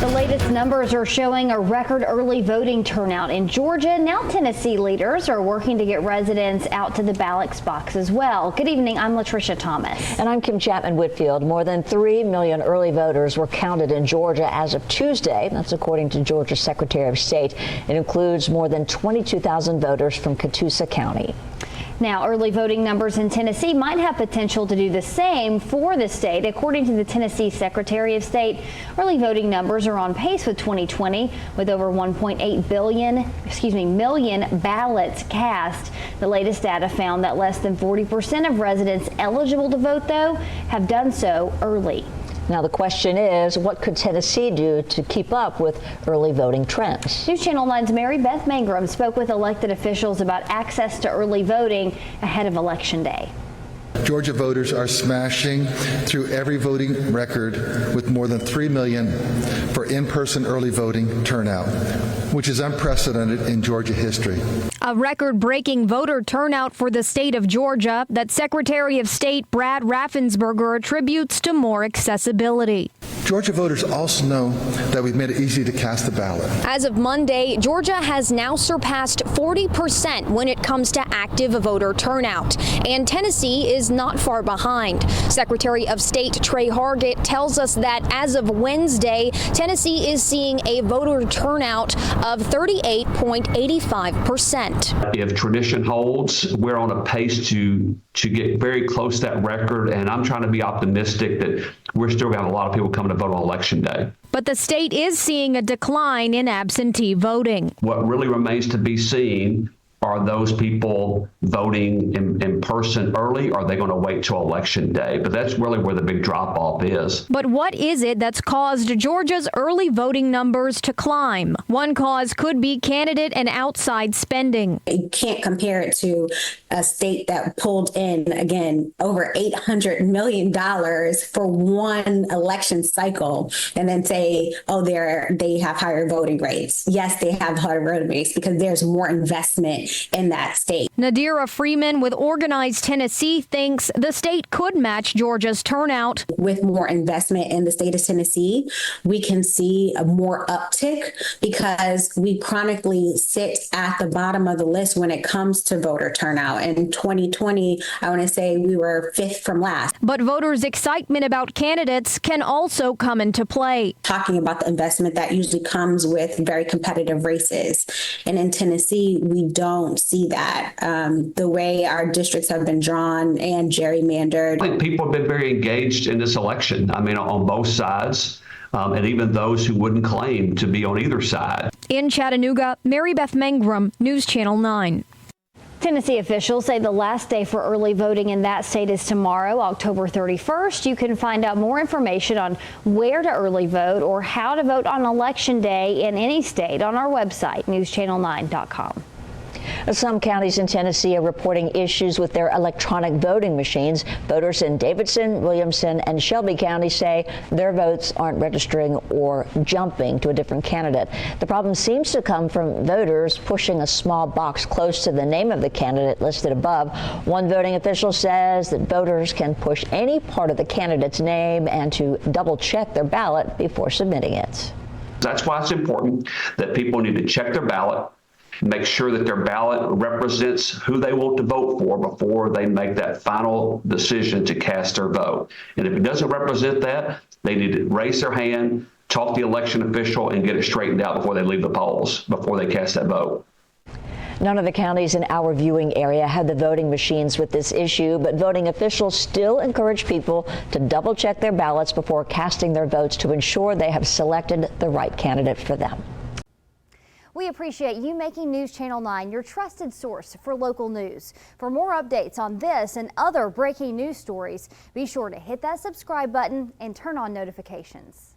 The latest numbers are showing a record early voting turnout in Georgia. Now Tennessee leaders are working to get residents out to the ballot box as well. Good evening, I'm Latricia Thomas. And I'm Kim Chapman-Whitfield. More than 3 million early voters were counted in Georgia as of Tuesday. That's according to Georgia's Secretary of State. It includes more than 22,000 voters from Catoosa County. Now, early voting numbers in Tennessee might have potential to do the same for the state. According to the Tennessee Secretary of State, early voting numbers are on pace with 2020 with over 1.8 million ballots cast. The latest data found that less than 40% of residents eligible to vote, though, have done so early. Now the question is, what could Tennessee do to keep up with early voting trends? News Channel 9's Mary Beth Mangrum spoke with elected officials about access to early voting ahead of Election Day. Georgia voters are smashing through every voting record with more than 3 million for in-person early voting turnout, which is unprecedented in Georgia history. A record-breaking voter turnout for the state of Georgia that Secretary of State Brad Raffensperger attributes to more accessibility. Georgia voters also know that we've made it easy to cast the ballot. As of Monday, Georgia has now surpassed 40% when it comes to active voter turnout, and Tennessee is not far behind. Secretary of State Trey Hargett tells us that as of Wednesday, Tennessee is seeing a voter turnout of 38.85%. If tradition holds, we're on a pace to get very close to that record, and I'm trying to be optimistic that we're still going to have a lot of people coming to vote on Election Day. But the state is seeing a decline in absentee voting. What really remains to be seen are those people voting in person early, or are they going to wait till Election Day? But that's really where the big drop-off is. But what is it that's caused Georgia's early voting numbers to climb? One cause could be candidate and outside spending. You can't compare it to a state that pulled in, again, over $800 million for one election cycle and then say, oh, they have higher voting rates. Yes, they have higher voting rates because there's more investment in that state. Nadira Freeman with Organized Tennessee thinks the state could match Georgia's turnout. With more investment in the state of Tennessee, we can see a more uptick because we chronically sit at the bottom of the list when it comes to voter turnout. In 2020, I want to say we were 5th from last. But voters' excitement about candidates can also come into play. Talking about the investment that usually comes with very competitive races. And in Tennessee, we don't see that. The way our districts have been drawn and gerrymandered. I think people have been very engaged in this election. I mean, on both sides. And even those who wouldn't claim to be on either side. In Chattanooga, Mary Beth Mangrum, News Channel 9. Tennessee officials say the last day for early voting in that state is tomorrow, October 31st. You can find out more information on where to early vote or how to vote on Election Day in any state on our website, newschannel9.com. Some counties in Tennessee are reporting issues with their electronic voting machines. Voters in Davidson, Williamson, and Shelby counties say their votes aren't registering or jumping to a different candidate. The problem seems to come from voters pushing a small box close to the name of the candidate listed above. One voting official says that voters can push any part of the candidate's name and to double check their ballot before submitting it. That's why it's important that people need to check their ballot, make sure that their ballot represents who they want to vote for before they make that final decision to cast their vote. And if it doesn't represent that, they need to raise their hand, talk to the election official, and get it straightened out before they leave the polls, before they cast that vote. None of the counties in our viewing area had the voting machines with this issue, but voting officials still encourage people to double check their ballots before casting their votes to ensure they have selected the right candidate for them. We appreciate you making News Channel 9 your trusted source for local news. For more updates on this and other breaking news stories, be sure to hit that subscribe button and turn on notifications.